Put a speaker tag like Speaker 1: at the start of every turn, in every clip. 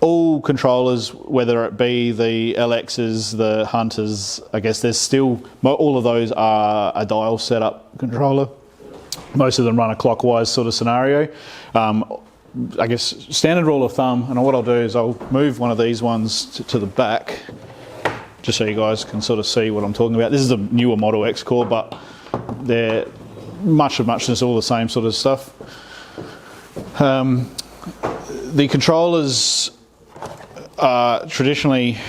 Speaker 1: all controllers, whether it be the LXs, the Hunters, I guess there's still, all of those are a dial setup controller. Most of them run a clockwise sort of scenario. I guess standard rule of thumb, and what I'll do is I'll move one of these ones to the back, just so you guys can sort of see what I'm talking about. This is a newer Model X core, but they're much of muchness, all the same sort of stuff. The controllers are traditionally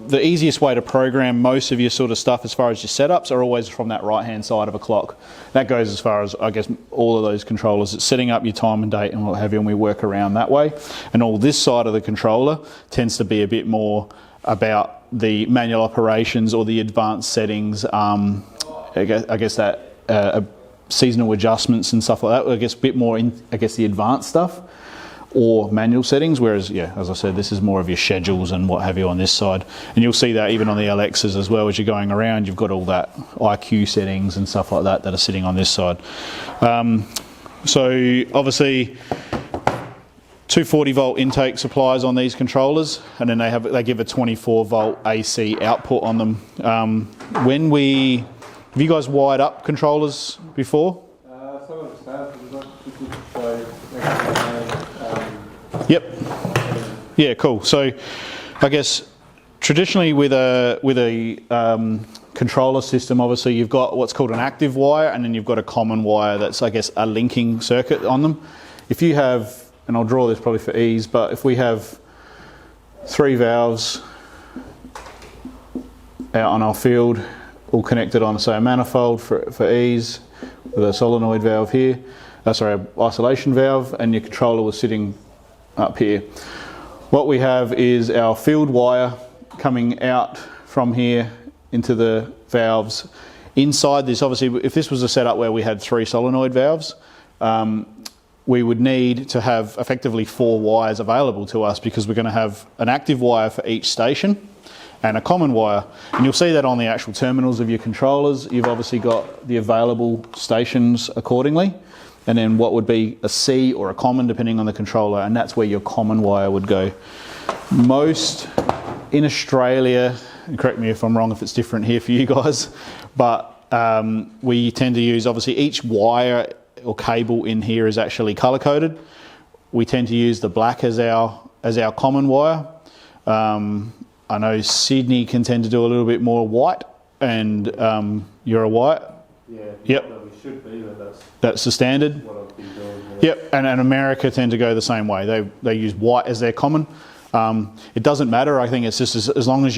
Speaker 1: the easiest way to program most of your sort of stuff as far as your setups are always from that right hand side of a clock. That goes as far as I guess all of those controllers. It's setting up your time and date and what have you, and we work around that way. And all this side of the controller tends to be a bit more about the manual operations or the advanced settings. I guess that seasonal adjustments and stuff like that. I guess a bit more in the advanced stuff or manual settings, whereas, yeah, as I said, this is more of your schedules and what have you on this side. And you'll see that even on the LXs as well. As you're going around, you've got all that IQ settings and stuff like that are sitting on this side. So obviously 240 volt intake supplies on these controllers, and then they give a 24 volt AC output on them. Have you guys wired up controllers before?
Speaker 2: Some of us have.
Speaker 1: Yep. Yeah, cool. So I guess traditionally with a controller system, obviously you've got what's called an active wire, and then you've got a common wire that's, I guess, a linking circuit on them. If you have, and I'll draw this probably for ease, but if we have 3 valves out on our field, all connected on, say, a manifold for ease, with a solenoid valve here, isolation valve, and your controller was sitting up here. What we have is our field wire coming out from here into the valves. Inside this, obviously, if this was a setup where we had 3 solenoid valves, we would need to have effectively 4 wires available to us, because we're going to have an active wire for each station and a common wire. And you'll see that on the actual terminals of your controllers. You've obviously got the available stations accordingly, and then what would be a C or a common depending on the controller, and that's where your common wire would go. Most in Australia, and correct me if I'm wrong if it's different here for you guys, but we tend to use, obviously each wire or cable in here is actually color coded. We tend to use the black as our common wire. I know Sydney can tend to do a little bit more white, and you're a white.
Speaker 2: Yeah.
Speaker 1: Yep.
Speaker 2: We should be, but
Speaker 1: that's the standard.
Speaker 2: What I've been doing.
Speaker 1: Yep. And America tend to go the same way. They use white as their common. It doesn't matter. I think it's just as long as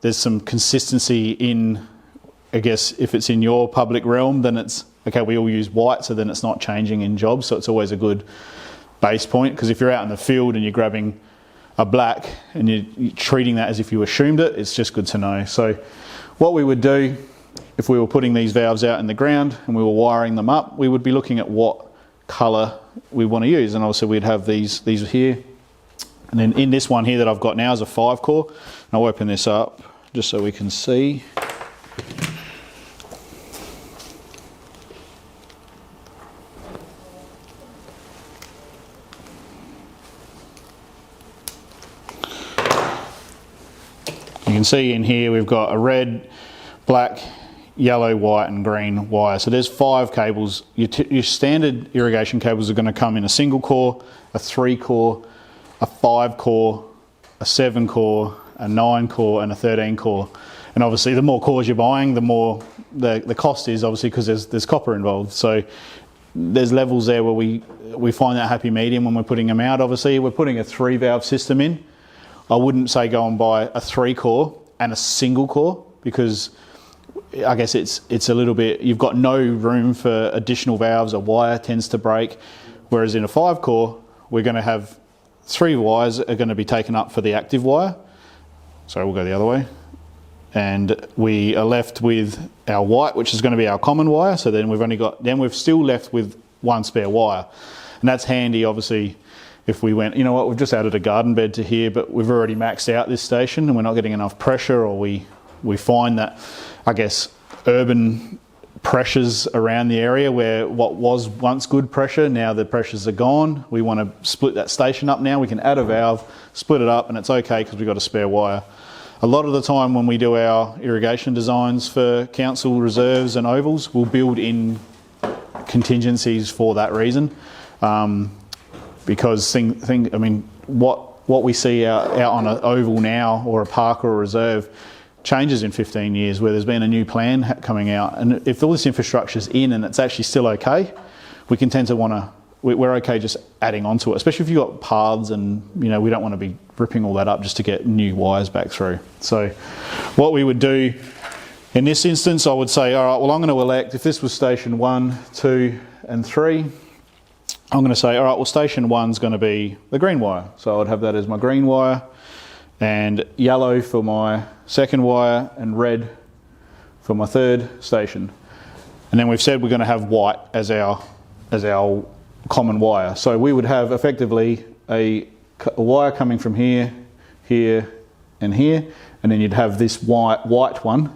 Speaker 1: there's some consistency in, I guess, if it's in your public realm, then it's okay. We all use white, so then it's not changing in jobs. So it's always a good base point, because if you're out in the field and you're grabbing a black and you're treating that as if you assumed it, it's just good to know. So what we would do if we were putting these valves out in the ground and we were wiring them up, we would be looking at what colour we want to use, and obviously we'd have these here. And then in this one here that I've got now is a 5 core, and I'll open this up just so we can see. You can see in here we've got a red, black, yellow, white and green wire. So there's 5 cables. Your standard irrigation cables are going to come in a single core, a 3 core, a 5 core, a 7 core, a 9 core and a 13 core. And obviously the more cores you're buying, the more the cost is, obviously, because there's copper involved. So there's levels there where we find that happy medium when we're putting them out. Obviously we're putting a 3 valve system in. I wouldn't say go and buy a 3 core and a single core, because I guess it's a little bit, you've got no room for additional valves. A wire tends to break, whereas in a 5 core we're going to have 3 wires are going to be taken up for the active wire. So we'll go the other way, and we are left with our white, which is going to be our common wire. So then we've still left with 1 spare wire, and that's handy, obviously. If we went, you know what, we've just added a garden bed to here, but we've already maxed out this station and we're not getting enough pressure, or we find that, I guess, urban pressures around the area where what was once good pressure, now the pressures are gone. We want to split that station up now. We can add a valve, split it up, and it's okay because we've got a spare wire. A lot of the time when we do our irrigation designs for council reserves and ovals, we'll build in contingencies for that reason. Because what we see out on an oval now, or a park or a reserve, changes in 15 years where there's been a new plan coming out. And if all this infrastructure's in and it's actually still okay, we can tend to want to, we're okay just adding onto it, especially if you've got paths and, we don't want to be ripping all that up just to get new wires back through. So what we would do in this instance, I would say, all right, well, I'm going to elect, if this was station 1, 2 and 3, I'm going to say, all right, well, station 1's going to be the green wire. So I would have that as my green wire, and yellow for my second wire, and red for my third station. And then we've said we're going to have white as our common wire. So we would have effectively a wire coming from here, here, and here, and then you'd have this white one,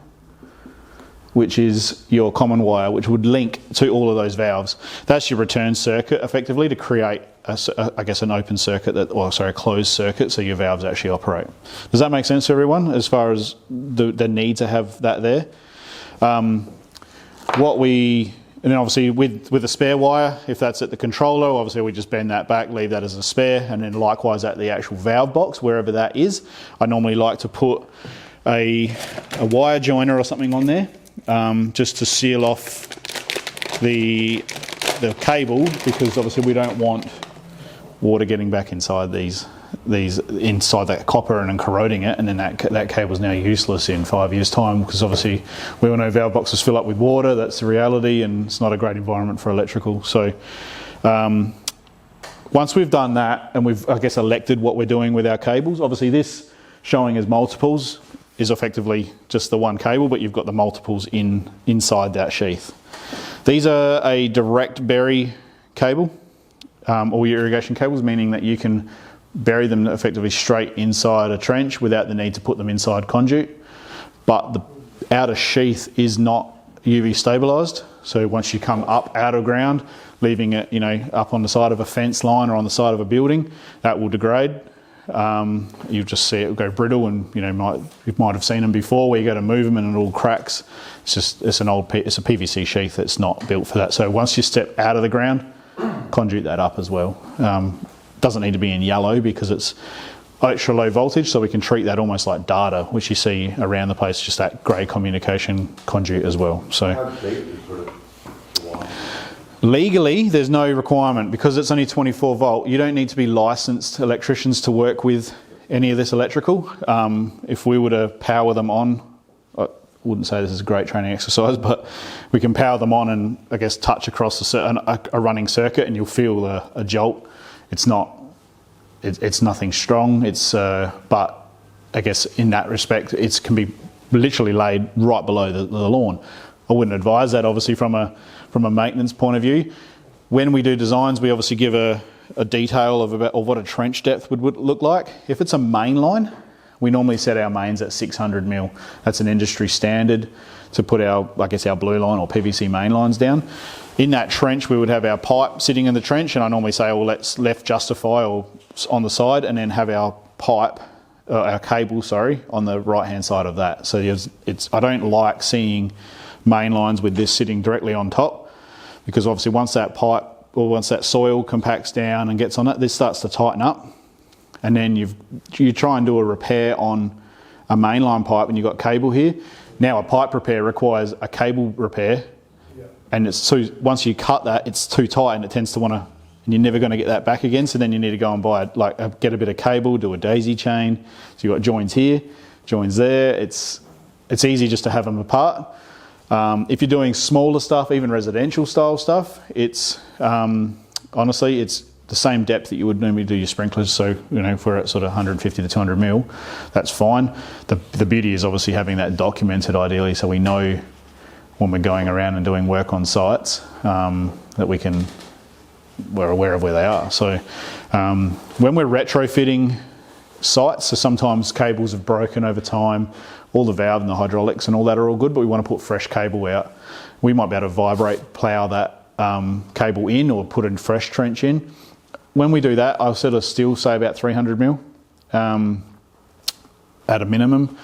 Speaker 1: which is your common wire, which would link to all of those valves. That's your return circuit, effectively, to create, an open circuit, a closed circuit, so your valves actually operate. Does that make sense to everyone, as far as the need to have that there? And then obviously with a spare wire, if that's at the controller, obviously we just bend that back, leave that as a spare, and then likewise at the actual valve box, wherever that is. I normally like to put a wire joiner or something on there, just to seal off the cable, because obviously we don't want water getting back inside inside that copper and then corroding it, and then that cable's now useless in 5 years' time, because obviously we all know valve boxes fill up with water. That's the reality, and it's not a great environment for electrical. So once we've done that and we've, elected what we're doing with our cables, obviously this showing as multiples is effectively just the one cable, but you've got the multiples inside that sheath. These are a direct bury cable, all your irrigation cables, meaning that you can bury them effectively straight inside a trench without the need to put them inside conduit. But the outer sheath is not UV stabilised, so once you come up out of ground, leaving it up on the side of a fence line or on the side of a building, that will degrade. You just see it go brittle, and you might have seen them before, where you go to move them and it all cracks. It's a PVC sheath that's not built for that. So once you step out of the ground, conduit that up as well. Doesn't need to be in yellow because it's ultra low voltage, so we can treat that almost like data, which you see around the place, just that grey communication conduit as well. So
Speaker 2: how deep is it?
Speaker 1: legally, there's no requirement, because it's only 24 volt. You don't need to be licensed electricians to work with any of this electrical. If we were to power them on, I wouldn't say this is a great training exercise, but we can power them on and touch across a running circuit, and you'll feel a jolt. It's nothing strong. But in that respect, it can be literally laid right below the lawn. I wouldn't advise that, obviously, from a maintenance point of view. When we do designs, we obviously give a detail of what a trench depth would look like. If it's a main line, we normally set our mains at 600 mil. That's an industry standard to put our blue line or PVC main lines down. In that trench, we would have our pipe sitting in the trench, and I normally say, well, let's left justify or on the side, and then have our cable, on the right-hand side of that. So I don't like seeing main lines with this sitting directly on top, because obviously once that pipe or once that soil compacts down and gets on it, this starts to tighten up, and then you try and do a repair on a mainline pipe and you've got cable here. Now a pipe repair requires a cable repair, and once you cut that, it's too tight and it tends to and you're never going to get that back again. So then you need to go and buy get a bit of cable, do a daisy chain. So you've got joins here, joins there. It's easy just to have them apart. If you're doing smaller stuff, even residential style stuff, it's honestly, it's the same depth that you would normally do your sprinklers. So if we're at sort of 150 to 200 mil, that's fine. The beauty is obviously having that documented, ideally, so we know when we're going around and doing work on sites that we're aware of where they are. So when we're retrofitting sites. So sometimes cables have broken over time. All the valve and the hydraulics and all that are all good, but we want to put fresh cable out. We might be able to vibrate, plough that cable in, or put a fresh trench in. When we do that, I'll sort of still say about 300 mil at a minimum,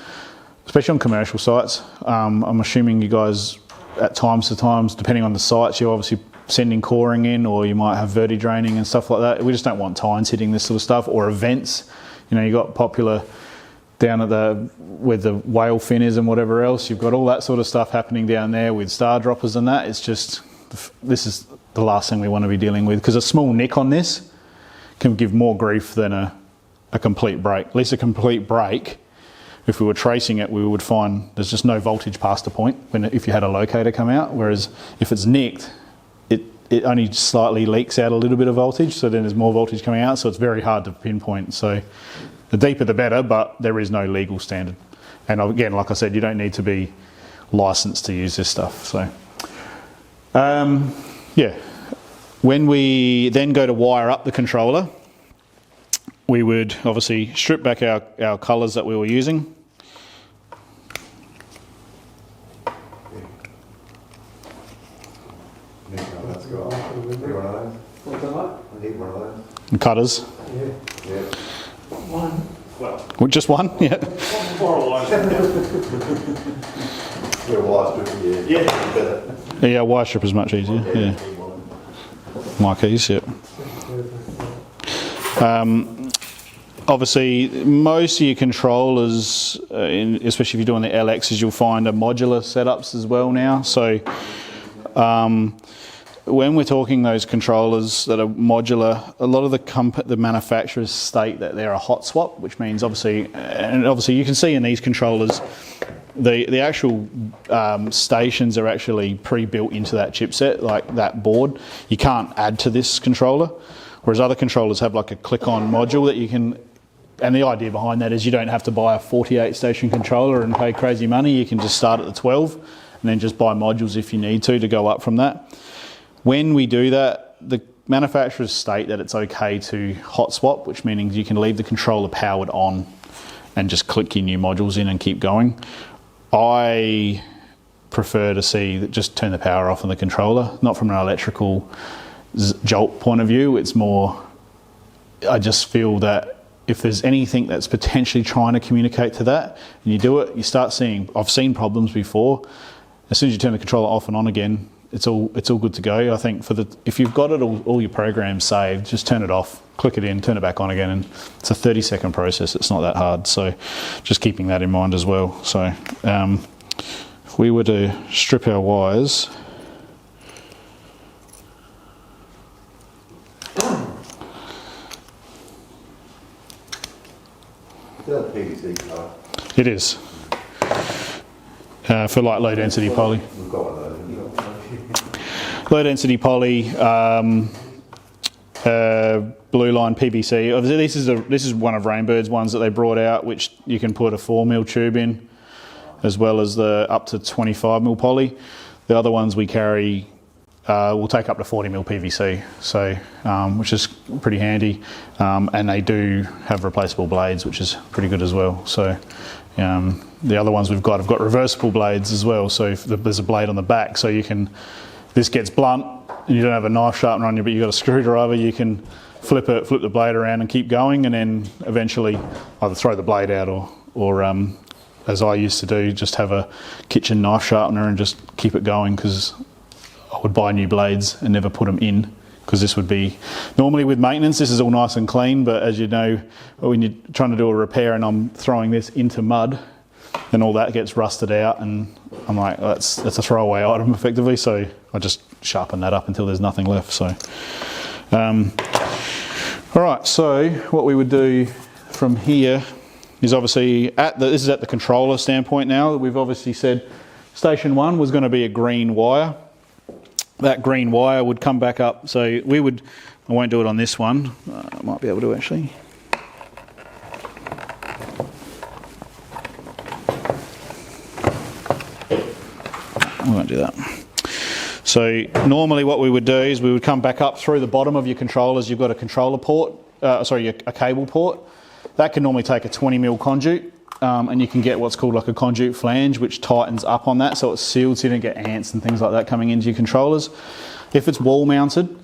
Speaker 1: especially on commercial sites. I'm assuming you guys, at times, depending on the sites, you're obviously sending coring in, or you might have verti draining and stuff like that. We just don't want tines hitting this sort of stuff, or events. You know, you got Popular down at where the whale fin is and whatever else. You've got all that sort of stuff happening down there with star droppers and that. It's just, this is the last thing we want to be dealing with, because a small nick on this can give more grief than a complete break. At least a complete break, if we were tracing it, we would find there's just no voltage past the point if you had a locator come out, whereas if it's nicked, it only slightly leaks out a little bit of voltage, so then there's more voltage coming out, so it's very hard to pinpoint. So the deeper the better, but there is no legal standard. And again, like I said, you don't need to be licensed to use this stuff. So yeah, when we then go to wire up the controller, we would obviously strip back our colours that we were using. And cutters.
Speaker 2: Yeah.
Speaker 3: One.
Speaker 1: Well, just one? Yeah. Yeah, wire strip is much easier. Yeah. Marquees, yeah. Obviously, most of your controllers, especially if you're doing the LXs, you'll find are modular setups as well now. So when we're talking those controllers that are modular, a lot of the manufacturers state that they're a hot swap, which means obviously you can see in these controllers, the actual stations are actually pre-built into that chipset, like that board. You can't add to this controller, whereas other controllers have like a click-on module that you can. And the idea behind that is you don't have to buy a 48 station controller and pay crazy money. You can just start at the 12 and then just buy modules if you need to go up from that. When we do that, the manufacturers state that it's okay to hot swap, which means you can leave the controller powered on and just click your new modules in and keep going. I prefer to see that just turn the power off on the controller, not from an electrical jolt point of view. It's more, I just feel that if there's anything that's potentially trying to communicate to that, and you do it, you start seeing, I've seen problems before. As soon as you turn the controller off and on again, it's all good to go. I think if you've got it all your programs saved, just turn it off, click it in, turn it back on again, and it's a 30-second process. It's not that hard. So just keeping that in mind as well. So if we were to strip our wires,
Speaker 2: PVC color.
Speaker 1: it is for like low density poly.
Speaker 2: We've got one of those.
Speaker 1: Low density poly, blue line PVC. Obviously, this is one of Rainbird's ones that they brought out, which you can put a 4mm tube in, as well as the up to 25mm poly. The other ones we carry will take up to 40mm PVC, so which is pretty handy. And they do have replaceable blades, which is pretty good as well. So the other ones we've got have got reversible blades as well. So if there's a blade on the back, so you can. This gets blunt and you don't have a knife sharpener on you, but you've got a screwdriver, you can flip the blade around and keep going, and then eventually either throw the blade out or as I used to do, just have a kitchen knife sharpener and just keep it going, because I would buy new blades and never put them in, because this would be, normally with maintenance, this is all nice and clean, but as you know, when you're trying to do a repair and I'm throwing this into mud, then all that gets rusted out, and I'm like, that's a throwaway item effectively, so I just sharpen that up until there's nothing left. So all right, so what we would do from here is obviously this is at the controller standpoint now. We've obviously said station 1 was going to be a green wire. That green wire would come back up, so I won't do it on this one, I might be able to actually. I won't do that. So normally what we would do is we would come back up through the bottom of your controllers. You've got a controller port, a cable port. That can normally take a 20mm conduit, and you can get what's called like a conduit flange, which tightens up on that so it's sealed so you don't get ants and things like that coming into your controllers. If it's wall mounted,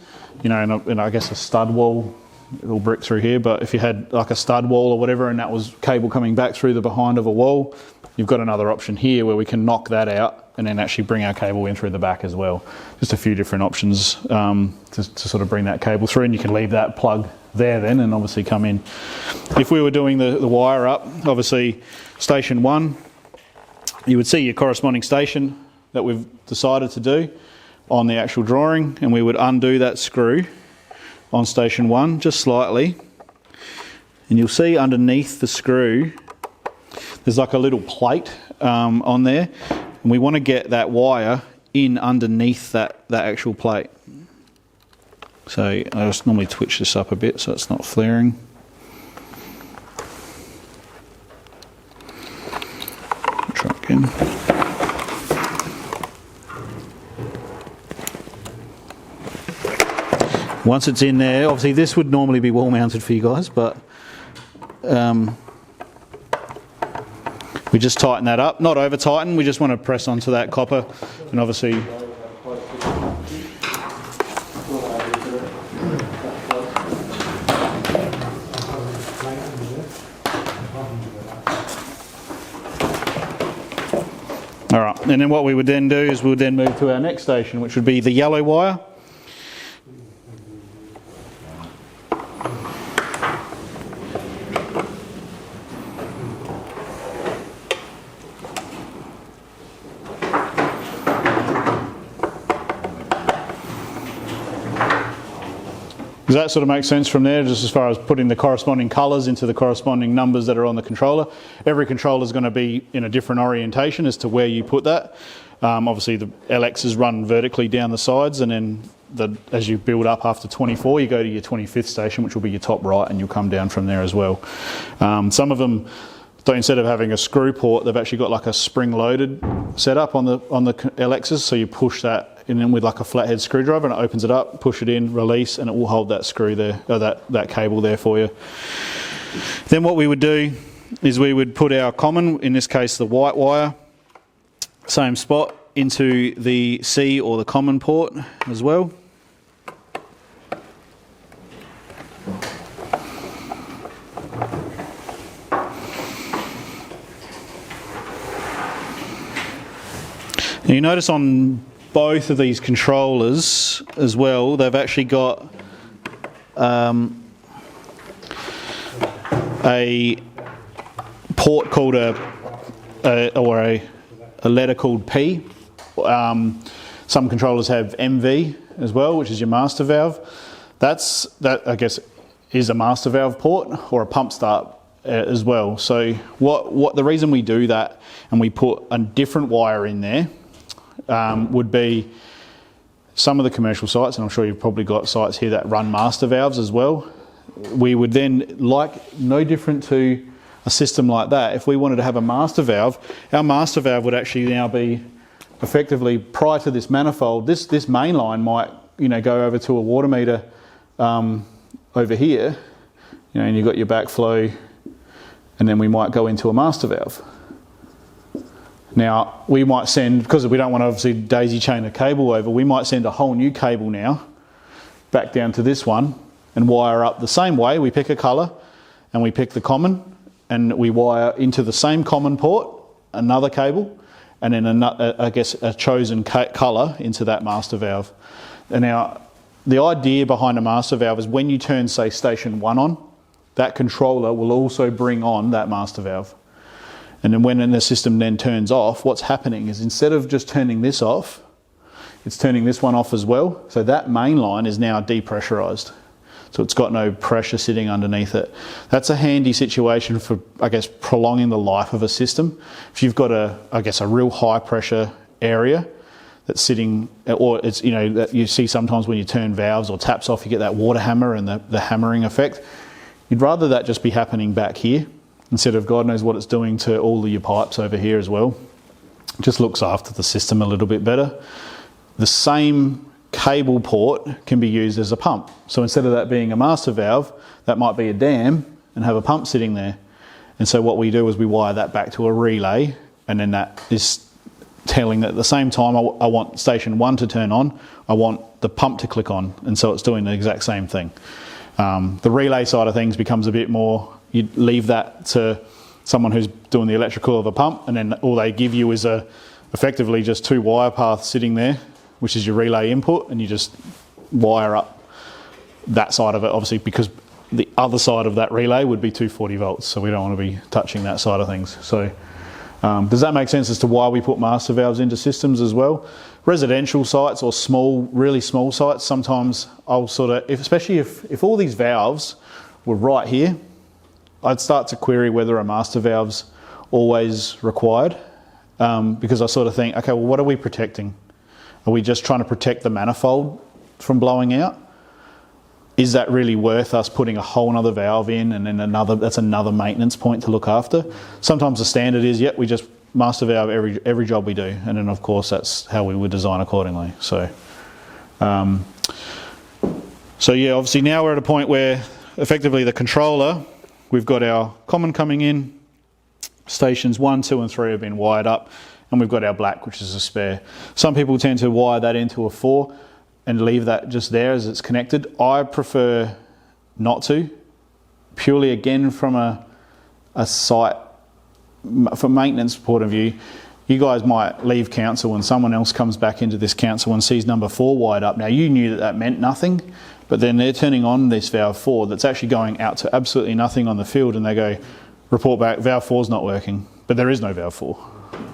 Speaker 1: you know, and I guess a stud wall, it'll brick through here, but if you had like a stud wall or whatever and that was cable coming back through the behind of a wall, you've got another option here where we can knock that out and then actually bring our cable in through the back as well. Just a few different options to sort of bring that cable through, and you can leave that plug there then and obviously come in. If we were doing the wire up, obviously station 1, you would see your corresponding station that we've decided to do on the actual drawing, and we would undo that screw on station 1 just slightly, and you'll see underneath the screw there's like a little plate on there, and we want to get that wire in underneath that actual plate. So I just normally twitch this up a bit so it's not flaring. Try again. Once it's in there, obviously this would normally be wall mounted for you guys, but we just tighten that up, not over tighten, we just want to press onto that copper, and obviously alright, and then what we would then do is we would then move to our next station, which would be the yellow wire. Does that sort of make sense from there, just as far as putting the corresponding colours into the corresponding numbers that are on the controller? Every controller is going to be in a different orientation as to where you put that. Obviously the LXs run vertically down the sides, and then as you build up after 24 you go to your 25th station, which will be your top right, and you'll come down from there as well. Some of them, instead of having a screw port, they've actually got like a spring-loaded setup on the LXs, so you push that in with like a flathead screwdriver and it opens it up, push it in, release, and it will hold that screw there, or that cable there for you. Then what we would do is we would put our common, in this case the white wire, same spot, into the C or the common port as well. Now you notice on both of these controllers as well, they've actually got a port called a letter called P. Some controllers have MV as well, which is your master valve. That I guess is a master valve port or a pump start as well. So what the reason we do that and we put a different wire in there would be some of the commercial sites, and I'm sure you've probably got sites here that run master valves as well. We would then, like no different to a system like that, if we wanted to have a master valve, our master valve would actually now be effectively, prior to this manifold, this main line might, you know, go over to a water meter over here, you know, and you've got your backflow, and then we might go into a master valve. Now, we might send, because we don't want to obviously daisy chain a cable over, we might send a whole new cable now back down to this one and wire up the same way. We pick a colour and we pick the common and we wire into the same common port another cable, and then I guess a chosen colour into that master valve. And now, the idea behind a master valve is when you turn, say, station 1 on, that controller will also bring on that master valve. And then when the system then turns off, what's happening is instead of just turning this off, it's turning this one off as well. So that main line is now depressurised. So it's got no pressure sitting underneath it. That's a handy situation for, I guess, prolonging the life of a system. If you've got a real high pressure area that's sitting, or it's, you know, that you see sometimes when you turn valves or taps off, you get that water hammer and the hammering effect. You'd rather that just be happening back here, instead of God knows what it's doing to all of your pipes over here as well. It just looks after the system a little bit better. The same cable port can be used as a pump. So instead of that being a master valve, that might be a dam, and have a pump sitting there. And so what we do is we wire that back to a relay, and then that is telling that at the same time I want station 1 to turn on, I want the pump to click on, and so it's doing the exact same thing. The relay side of things becomes a bit more, you leave that to someone who's doing the electrical of a pump, and then all they give you is effectively just 2 wire paths sitting there, which is your relay input, and you just wire up that side of it, obviously, because the other side of that relay would be 240 volts, so we don't want to be touching that side of things. So does that make sense as to why we put master valves into systems as well? Residential sites or really small sites, sometimes I'll sort of, especially if all these valves were right here, I'd start to query whether a master valve's always required, because I sort of think, okay, well, what are we protecting? Are we just trying to protect the manifold from blowing out? Is that really worth us putting a whole nother valve in, and then that's another maintenance point to look after? Sometimes the standard is, yep, we just master valve every job we do, and then of course that's how we would design accordingly. So yeah, obviously now we're at a point where effectively the controller, we've got our common coming in, stations 1, 2 and 3 have been wired up, and we've got our black, which is a spare. Some people tend to wire that into a 4 and leave that just there as it's connected. I prefer not to, purely again from a site, from maintenance point of view. You guys might leave council and someone else comes back into this council and sees number 4 wired up. Now you knew that meant nothing, but then they're turning on this valve 4 that's actually going out to absolutely nothing on the field, and they go, report back, valve 4's not working, but there is no valve 4.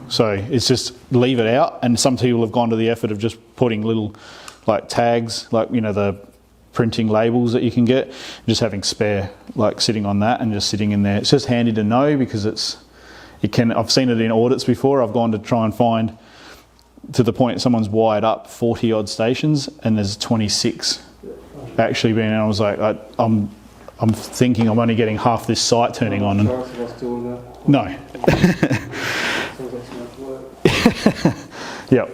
Speaker 1: So it's just leave it out, and some people have gone to the effort of just putting little like tags, like, you know, the printing labels that you can get, just having spare like sitting on that and just sitting in there. It's just handy to know, because I've seen it in audits before. I've gone to try and find, to the point someone's wired up 40 odd stations and there's 26 actually being, and I was like, I'm thinking I'm only getting half this site turning on. And no. Yep.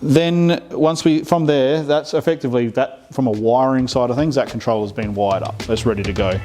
Speaker 1: Then once from there, that's effectively that from a wiring side of things, that controller's been wired up. That's ready to go.